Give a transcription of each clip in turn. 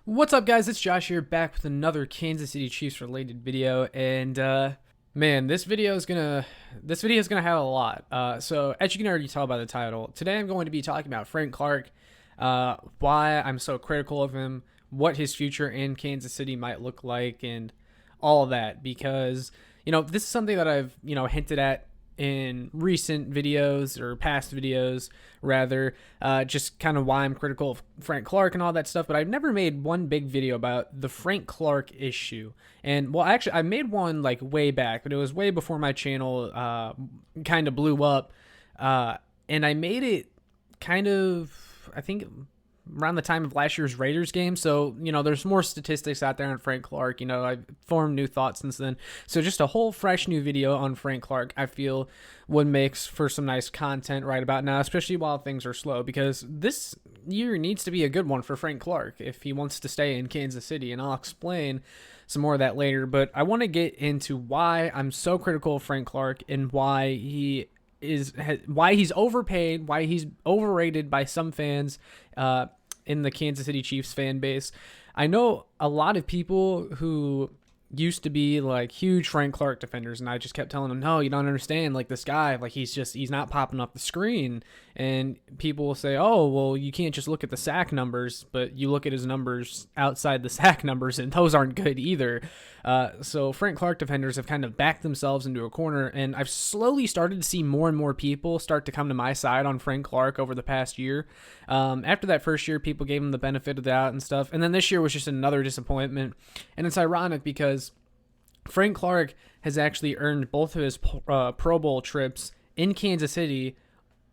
What's up, guys? It's Josh here, back with another Kansas City Chiefs related video, and man, this video is gonna have a lot. So as you can already tell by the title, today I'm going to be talking about Frank Clark, why I'm so critical of him, what his future in Kansas City might look like, and all of that. Because this is something that I've hinted at in recent videos, or past videos rather, just kind of why I'm critical of Frank Clark and all that stuff. But I've never made one big video about the Frank Clark issue. And well, actually I made one like way back, but it was way before my channel kind of blew up, and I made it kind of, I think, around the time of last year's Raiders game. So, there's more statistics out there on Frank Clark. I've formed new thoughts since then. So just a whole fresh new video on Frank Clark, I feel, would make for some nice content right about now, especially while things are slow, because this year needs to be a good one for Frank Clark if he wants to stay in Kansas City. And I'll explain some more of that later. But I want to get into why I'm so critical of Frank Clark and why he's overpaid, why he's overrated by some fans in the Kansas City Chiefs fan base. I know a lot of people who used to be like huge Frank Clark defenders, and I just kept telling them, no, you don't understand, like, this guy, like, he's not popping up the screen. And people will say, oh, well, you can't just look at the sack numbers, but you look at his numbers outside the sack numbers, and those aren't good either. So Frank Clark defenders have kind of backed themselves into a corner, and I've slowly started to see more and more people start to come to my side on Frank Clark over the past year. After that first year, people gave him the benefit of the doubt and stuff, and then this year was just another disappointment. And it's ironic because Frank Clark has actually earned both of his Pro Bowl trips in Kansas City,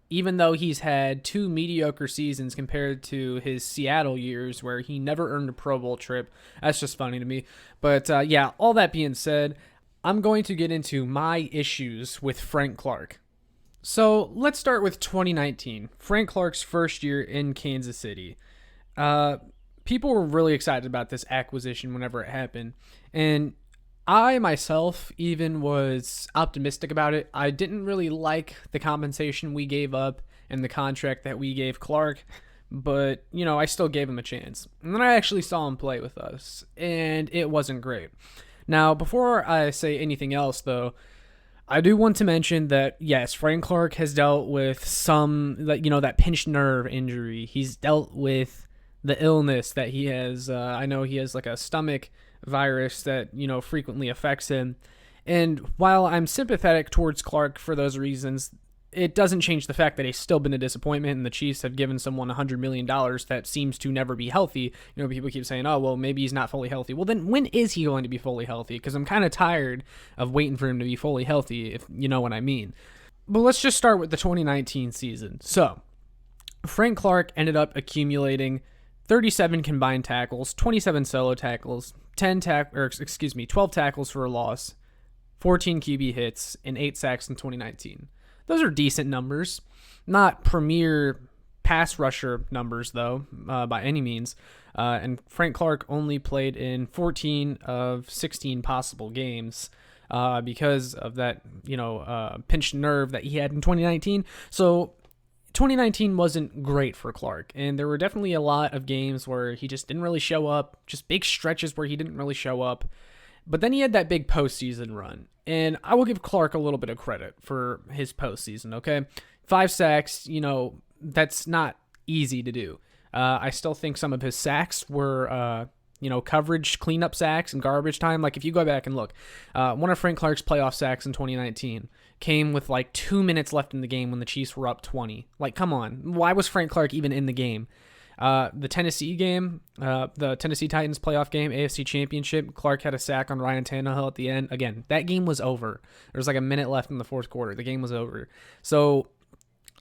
even though he's had two mediocre seasons compared to his Seattle years where he never earned a Pro Bowl trip. That's just funny to me. But yeah, all that being said, I'm going to get into my issues with Frank Clark. So let's start with 2019, Frank Clark's first year in Kansas City. People were really excited about this acquisition whenever it happened, and I myself even was optimistic about it. I didn't really like the compensation we gave up and the contract that we gave Clark, but, I still gave him a chance. And then I actually saw him play with us, and it wasn't great. Now, before I say anything else, though, I do want to mention that, yes, Frank Clark has dealt with some, that pinched nerve injury. He's dealt with the illness that he has. I know he has like a stomach virus that frequently affects him, and while I'm sympathetic towards Clark for those reasons, it doesn't change the fact that he's still been a disappointment, and the Chiefs have given someone $100 million that seems to never be healthy. People keep saying, oh, well, maybe he's not fully healthy. Well, then when is he going to be fully healthy? Because I'm kind of tired of waiting for him to be fully healthy, if you know what I mean. But let's just start with the 2019 season. So Frank Clark ended up accumulating 37 combined tackles, 27 solo tackles, 12 tackles for a loss, 14 QB hits, and 8 sacks in 2019. Those are decent numbers. Not premier pass rusher numbers, though, by any means. And Frank Clark only played in 14 of 16 possible games because of that, pinched nerve that he had in 2019. So 2019 wasn't great for Clark, and there were definitely a lot of games where he just didn't really show up, just big stretches where he didn't really show up. But then he had that big postseason run, and I will give Clark a little bit of credit for his postseason, okay? 5 sacks, that's not easy to do. I still think some of his sacks were, coverage, cleanup sacks, and garbage time. Like, if you go back and look, one of Frank Clark's playoff sacks in 2019 came with like 2 minutes left in the game when the Chiefs were up 20. Like, come on. Why was Frank Clark even in the game? The Tennessee game, the Tennessee Titans playoff game, AFC Championship, Clark had a sack on Ryan Tannehill at the end. Again, that game was over. There was like a minute left in the fourth quarter. The game was over. So,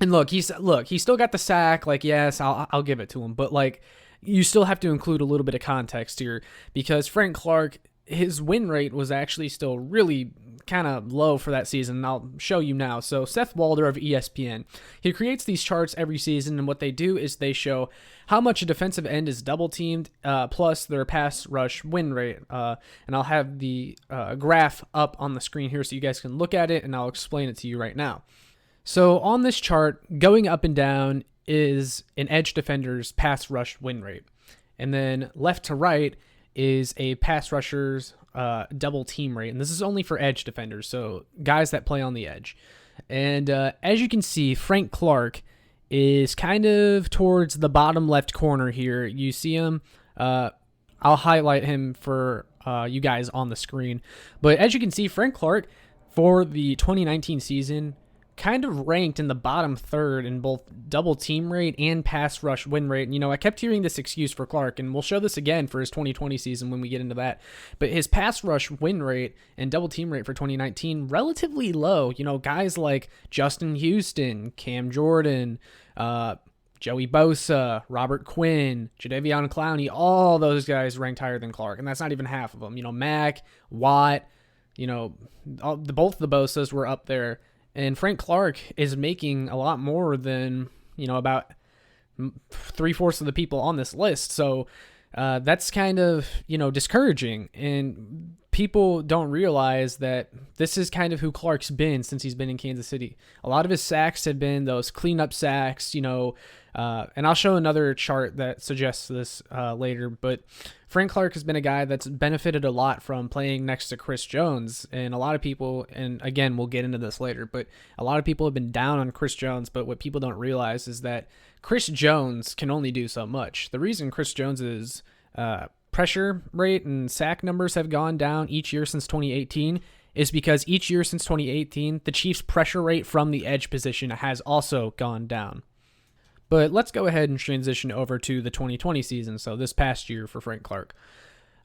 and he still got the sack. Like, yes, I'll give it to him. But, like, you still have to include a little bit of context here, because Frank Clark, his win rate was actually still really kind of low for that season, and I'll show you now. So Seth Walder of ESPN, he creates these charts every season, and what they do is they show how much a defensive end is double teamed, plus their pass rush win rate. And I'll have the graph up on the screen here so you guys can look at it, and I'll explain it to you right now. So on this chart, going up and down is an edge defender's pass rush win rate. And then left to right is a pass rusher's double team rate. And this is only for edge defenders, so guys that play on the edge. And as you can see, Frank Clark is kind of towards the bottom left corner here. You see him. I'll highlight him for you guys on the screen. But as you can see, Frank Clark for the 2019 season kind of ranked in the bottom third in both double team rate and pass rush win rate. And, I kept hearing this excuse for Clark, and we'll show this again for his 2020 season when we get into that. But his pass rush win rate and double team rate for 2019, relatively low. Guys like Justin Houston, Cam Jordan, Joey Bosa, Robert Quinn, Jadeveon Clowney, all those guys ranked higher than Clark, and that's not even half of them. Mack, Watt, both the Bosas were up there. And Frank Clark is making a lot more than, about 3/4 of the people on this list. So that's kind of, discouraging. And people don't realize that this is kind of who Clark's been since he's been in Kansas City. A lot of his sacks have been those cleanup sacks, and I'll show another chart that suggests this later. But Frank Clark has been a guy that's benefited a lot from playing next to Chris Jones. And a lot of people, and again, we'll get into this later, but a lot of people have been down on Chris Jones. But what people don't realize is that Chris Jones can only do so much. The reason Chris Jones's pressure rate and sack numbers have gone down each year since 2018 is because each year since 2018, the Chiefs' pressure rate from the edge position has also gone down. But let's go ahead and transition over to the 2020 season, so this past year for Frank Clark.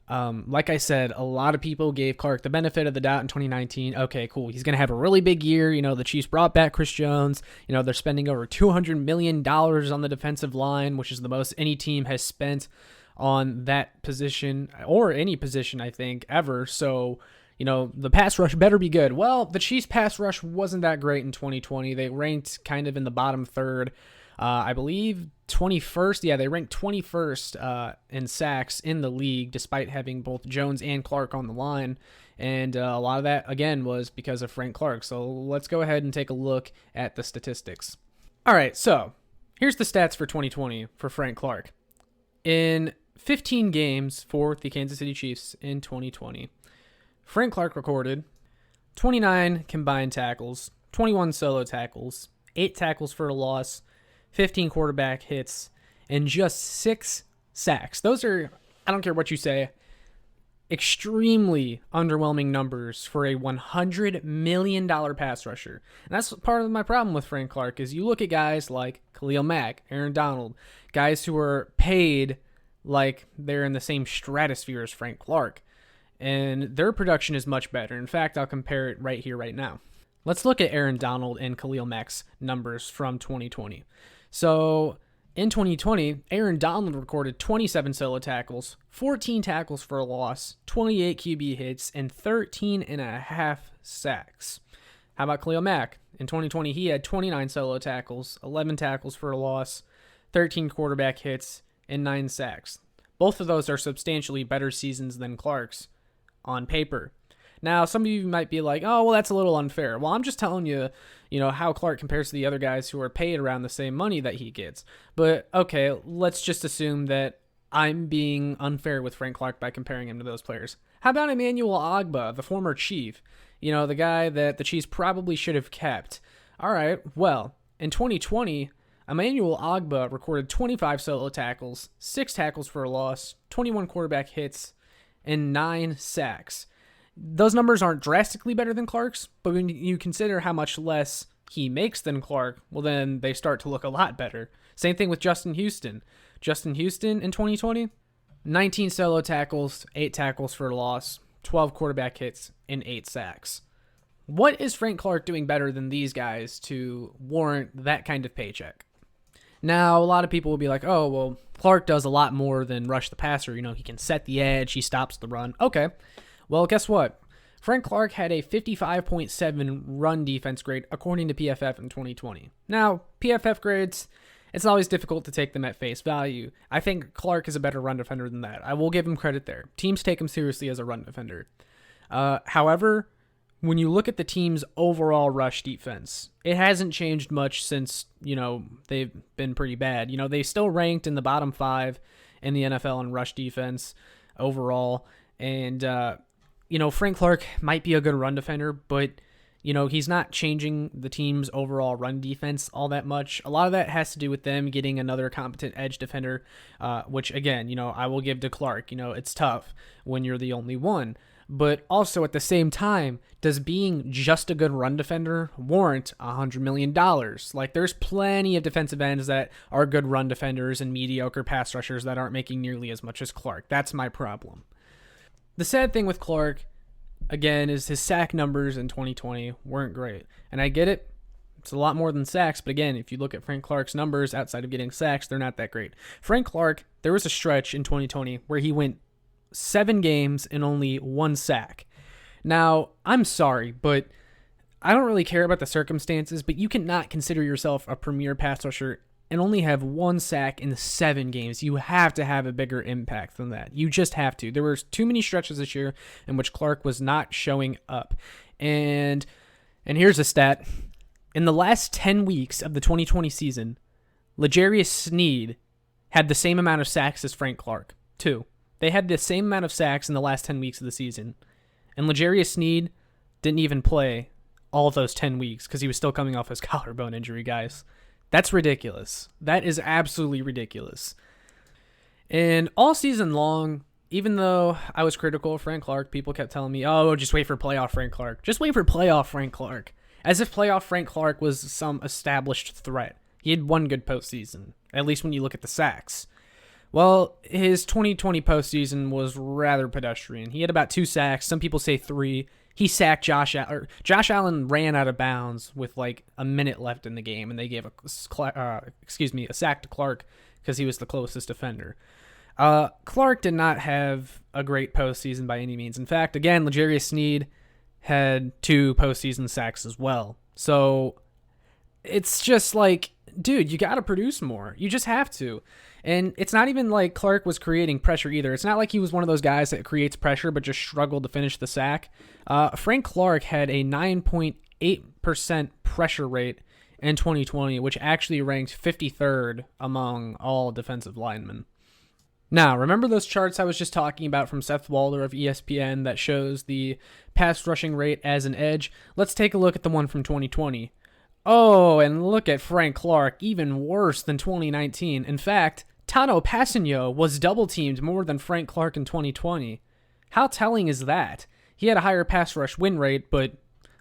Like I said, a lot of people gave Clark the benefit of the doubt in 2019. Okay, cool. He's going to have a really big year. The Chiefs brought back Chris Jones. They're spending over $200 million on the defensive line, which is the most any team has spent on that position, or any position, I think, ever. So, the pass rush better be good. Well, the Chiefs' pass rush wasn't that great in 2020. They ranked kind of in the bottom third. I believe 21st. Yeah, they ranked 21st in sacks in the league, despite having both Jones and Clark on the line. And a lot of that, again, was because of Frank Clark. So let's go ahead and take a look at the statistics. All right, so here's the stats for 2020 for Frank Clark. In 15 games for the Kansas City Chiefs in 2020, Frank Clark recorded 29 combined tackles, 21 solo tackles, 8 tackles for a loss, 15 quarterback hits, and just 6 sacks. Those are, I don't care what you say, extremely underwhelming numbers for a $100 million pass rusher. And that's part of my problem with Frank Clark is you look at guys like Khalil Mack, Aaron Donald, guys who are paid like they're in the same stratosphere as Frank Clark, and their production is much better. In fact, I'll compare it right here, right now. Let's look at Aaron Donald and Khalil Mack's numbers from 2020. So in 2020, Aaron Donald recorded 27 solo tackles, 14 tackles for a loss, 28 QB hits, and 13.5 sacks. How about Khalil Mack? In 2020, he had 29 solo tackles, 11 tackles for a loss, 13 quarterback hits, and 9 sacks. Both of those are substantially better seasons than Clark's on paper. Now, some of you might be like, oh, well, that's a little unfair. Well, I'm just telling you, how Clark compares to the other guys who are paid around the same money that he gets. But, okay, let's just assume that I'm being unfair with Frank Clark by comparing him to those players. How about Emmanuel Ogbah, the former Chief? The guy that the Chiefs probably should have kept. All right, well, in 2020, Emmanuel Ogbah recorded 25 solo tackles, 6 tackles for a loss, 21 quarterback hits, and 9 sacks. Those numbers aren't drastically better than Clark's, but when you consider how much less he makes than Clark, well, then they start to look a lot better. Same thing with Justin Houston. Justin Houston in 2020, 19 solo tackles, 8 tackles for a loss, 12 quarterback hits, and 8 sacks. What is Frank Clark doing better than these guys to warrant that kind of paycheck? Now, a lot of people will be like, oh, well, Clark does a lot more than rush the passer. He can set the edge, he stops the run. Okay. Well, guess what? Frank Clark had a 55.7 run defense grade according to PFF in 2020. Now, PFF grades, it's always difficult to take them at face value. I think Clark is a better run defender than that. I will give him credit there. Teams take him seriously as a run defender. However, when you look at the team's overall rush defense, it hasn't changed much since, they've been pretty bad. They still ranked in the bottom 5 in the NFL in rush defense overall. And, Frank Clark might be a good run defender, but, he's not changing the team's overall run defense all that much. A lot of that has to do with them getting another competent edge defender, which, again, I will give to Clark. It's tough when you're the only one. But also at the same time, does being just a good run defender warrant $100 million? Like, there's plenty of defensive ends that are good run defenders and mediocre pass rushers that aren't making nearly as much as Clark. That's my problem. The sad thing with Clark, again, is his sack numbers in 2020 weren't great. And I get it. It's a lot more than sacks. But again, if you look at Frank Clark's numbers outside of getting sacks, they're not that great. Frank Clark, there was a stretch in 2020 where he went 7 games and only 1 sack. Now, I'm sorry, but I don't really care about the circumstances, but you cannot consider yourself a premier pass rusher and only have 1 sack in 7 games. You have to have a bigger impact than that. You just have to. There were too many stretches this year in which Clark was not showing up. And here's a stat. In the last 10 weeks of the 2020 season, L'Jarius Sneed had the same amount of sacks as Frank Clark, 2. They had the same amount of sacks in the last 10 weeks of the season. And L'Jarius Sneed didn't even play all of those 10 weeks because he was still coming off his collarbone injury, guys. That's ridiculous. That is absolutely ridiculous. And all season long, even though I was critical of Frank Clark, people kept telling me, oh, just wait for playoff Frank Clark. Just wait for playoff Frank Clark. As if playoff Frank Clark was some established threat. He had 1 good postseason, at least when you look at the sacks. Well, his 2020 postseason was rather pedestrian. He had about 2 sacks. Some people say 3. He sacked Josh Allen. Josh Allen ran out of bounds with like a minute left in the game, and they gave a sack to Clark because he was the closest defender. Clark did not have a great postseason by any means. In fact, again, L'Jarius Sneed had 2 postseason sacks as well. So it's just like, dude, you got to produce more. You just have to. And it's not even like Clark was creating pressure either. It's not like he was one of those guys that creates pressure but just struggled to finish the sack. Frank Clark had a 9.8% pressure rate in 2020, which actually ranked 53rd among all defensive linemen. Now, remember those charts I was just talking about from Seth Walder of ESPN that shows the pass rushing rate as an edge? Let's take a look at the one from 2020. Oh, and look at Frank Clark, even worse than 2019. In fact, Tano Passanio was double-teamed more than Frank Clark in 2020. How telling is that? He had a higher pass rush win rate, but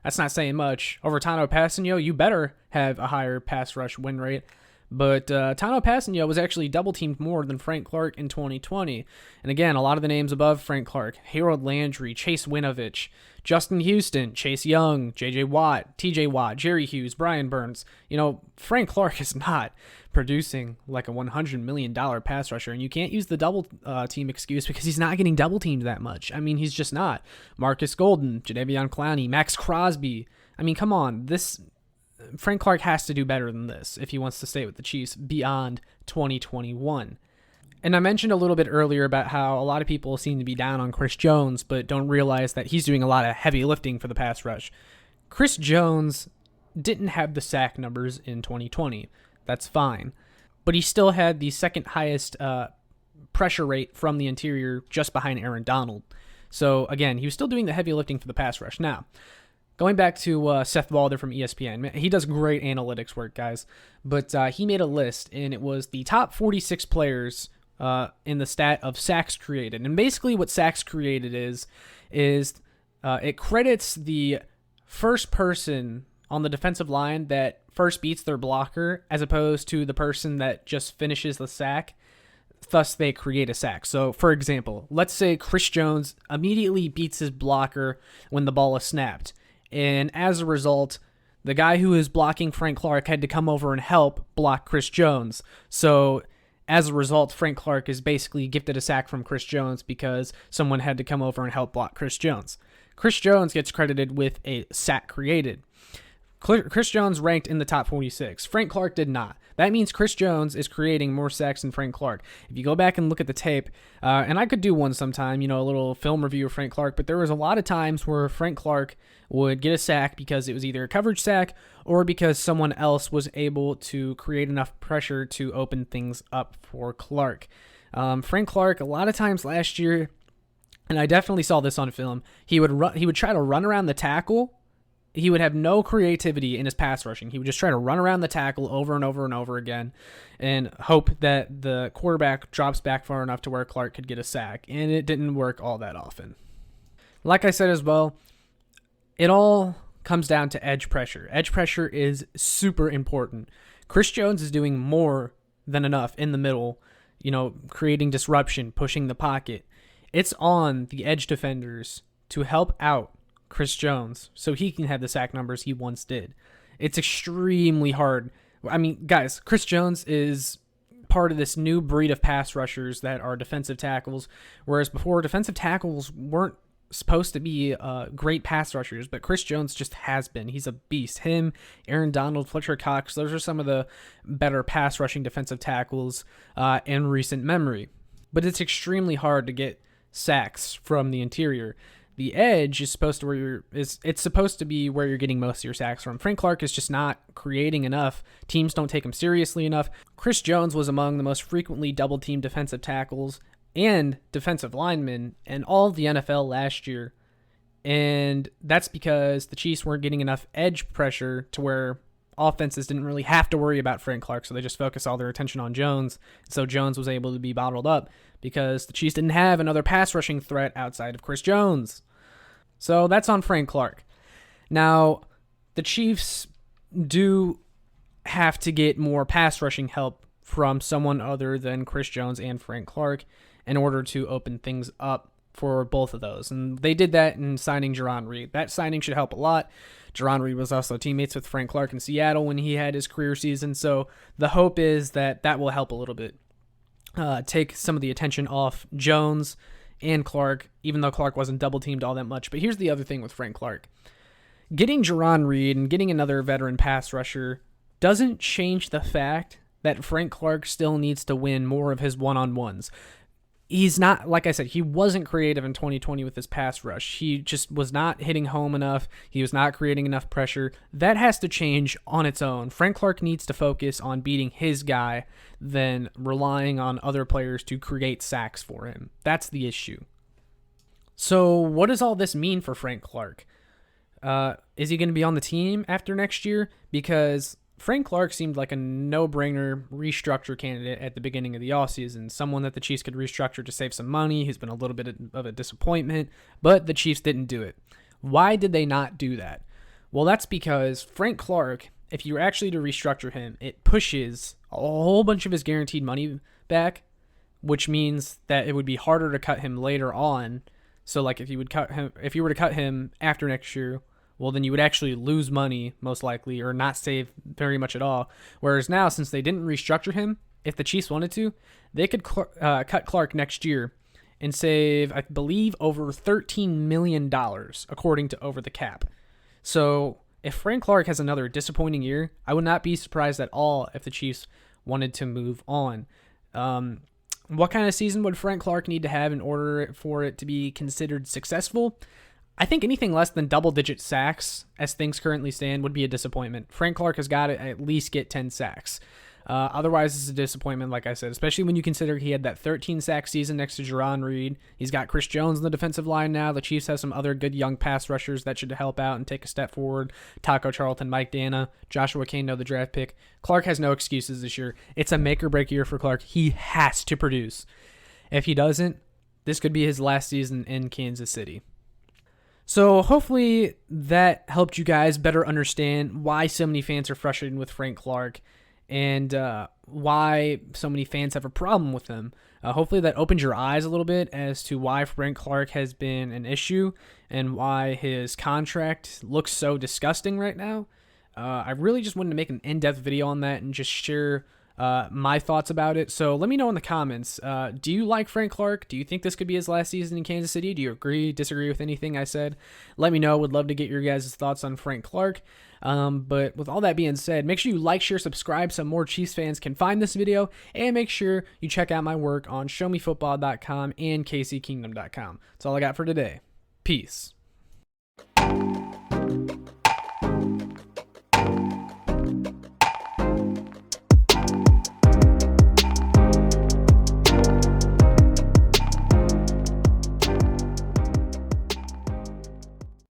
that's not saying much. Over Tano Passanio, you better have a higher pass rush win rate. But Tano Passanio was actually double-teamed more than Frank Clark in 2020. And again, a lot of the names above Frank Clark: Harold Landry, Chase Winovich, Justin Houston, Chase Young, J.J. Watt, T.J. Watt, Jerry Hughes, Brian Burns. Frank Clark is not producing like a $100 million pass rusher, and you can't use the double team excuse because he's not getting double-teamed that much. I mean, he's just not. Marcus Golden, Jadeveon Clowney, Max Crosby. I mean, come on. Frank Clark has to do better than this if he wants to stay with the Chiefs beyond 2021. And I mentioned a little bit earlier about how a lot of people seem to be down on Chris Jones, but don't realize that he's doing a lot of heavy lifting for the pass rush. Chris Jones didn't have the sack numbers in 2020. That's fine. But he still had the second highest pressure rate from the interior, just behind Aaron Donald. So again, he was still doing the heavy lifting for the pass rush. Now, going back to Seth Walder from ESPN, he does great analytics work, guys. But he made a list, and it was the top 46 players in the stat of sacks created. And basically what sacks created is it credits the first person on the defensive line that first beats their blocker as opposed to the person that just finishes the sack. Thus, they create a sack. So, for example, let's say Chris Jones immediately beats his blocker when the ball is snapped. And as a result, the guy who is blocking Frank Clark had to come over and help block Chris Jones. So, as a result, Frank Clark is basically gifted a sack from Chris Jones because someone had to come over and help block Chris Jones. Chris Jones gets credited with a sack created. Chris Jones ranked in the top 46. Frank Clark did not. That means Chris Jones is creating more sacks than Frank Clark. If you go back and look at the tape, and I could do one sometime, a little film review of Frank Clark, but there was a lot of times where Frank Clark would get a sack because it was either a coverage sack or because someone else was able to create enough pressure to open things up for Clark. Frank Clark, a lot of times last year, and I definitely saw this on film, he would try to run around the tackle. He would have no creativity in his pass rushing. He would just try to run around the tackle over and over and over again and hope that the quarterback drops back far enough to where Clark could get a sack, and it didn't work all that often. Like I said as well, it all comes down to edge pressure. Edge pressure is super important. Chris Jones is doing more than enough in the middle, creating disruption, pushing the pocket. It's on the edge defenders to help out Chris Jones so he can have the sack numbers he once did. It's extremely hard. I mean, guys, Chris Jones is part of this new breed of pass rushers that are defensive tackles, whereas before, defensive tackles weren't supposed to be great pass rushers, but Chris Jones just has been. He's a beast. Him, Aaron Donald, Fletcher Cox, those are some of the better pass rushing defensive tackles in recent memory. But it's extremely hard to get sacks from the interior. The edge is supposed to it's supposed to be where you're getting most of your sacks from. Frank Clark is just not creating enough. Teams don't take him seriously enough. Chris Jones was among the most frequently double-teamed defensive tackles and defensive linemen in all of the NFL last year. And that's because the Chiefs weren't getting enough edge pressure to where offenses didn't really have to worry about Frank Clark, so they just focused all their attention on Jones. So Jones was able to be bottled up because the Chiefs didn't have another pass rushing threat outside of Chris Jones. So that's on Frank Clark. Now, the Chiefs do have to get more pass rushing help from someone other than Chris Jones and Frank Clark in order to open things up for both of those. And they did that in signing Jarran Reed. That signing should help a lot. Jarran Reed was also teammates with Frank Clark in Seattle when he had his career season. So the hope is that that will help a little bit. Take some of the attention off Jones and Clark, even though Clark wasn't double-teamed all that much. But here's the other thing with Frank Clark. Getting Jarran Reed and getting another veteran pass rusher doesn't change the fact that Frank Clark still needs to win more of his one-on-ones. He's not, like I said, he wasn't creative in 2020 with his pass rush. He just was not hitting home enough. He was not creating enough pressure. That has to change on its own. Frank Clark needs to focus on beating his guy than relying on other players to create sacks for him. That's the issue. So what does all this mean for Frank Clark? Is he going to be on the team after next year? Because Frank Clark seemed like a no-brainer restructure candidate at the beginning of the offseason, someone that the Chiefs could restructure to save some money. He's been a little bit of a disappointment, but the Chiefs didn't do it. Why did they not do that? Well, that's because Frank Clark, if you were actually to restructure him, it pushes a whole bunch of his guaranteed money back, which means that it would be harder to cut him later on. So, like, if you were to cut him after next year, well, then you would actually lose money, most likely, or not save very much at all. Whereas now, since they didn't restructure him, if the Chiefs wanted to, they could cut Clark next year and save, I believe, over $13 million, according to Over the Cap. So if Frank Clark has another disappointing year, I would not be surprised at all if the Chiefs wanted to move on. What kind of season would Frank Clark need to have in order for it to be considered successful? I think anything less than double-digit sacks, as things currently stand, would be a disappointment. Frank Clark has got to at least get 10 sacks. Otherwise, it's a disappointment, like I said, especially when you consider he had that 13-sack season next to Jarran Reed. He's got Chris Jones in the defensive line now. The Chiefs have some other good young pass rushers that should help out and take a step forward. Taco Charlton, Mike Dana, Joshua Kano, the draft pick. Clark has no excuses this year. It's a make-or-break year for Clark. He has to produce. If he doesn't, this could be his last season in Kansas City. So hopefully that helped you guys better understand why so many fans are frustrated with Frank Clark and why so many fans have a problem with him. Hopefully that opens your eyes a little bit as to why Frank Clark has been an issue and why his contract looks so disgusting right now. I really just wanted to make an in-depth video on that and just share my thoughts about it. So let me know in the comments. Do you like Frank Clark? Do you think this could be his last season in Kansas City? Do you agree, disagree with anything I said? Let me know. Would love to get your guys' thoughts on Frank Clark. But with all that being said, make sure you like, share, subscribe so more Chiefs fans can find this video, and make sure you check out my work on showmefootball.com and kckingdom.com. That's all I got for today. Peace.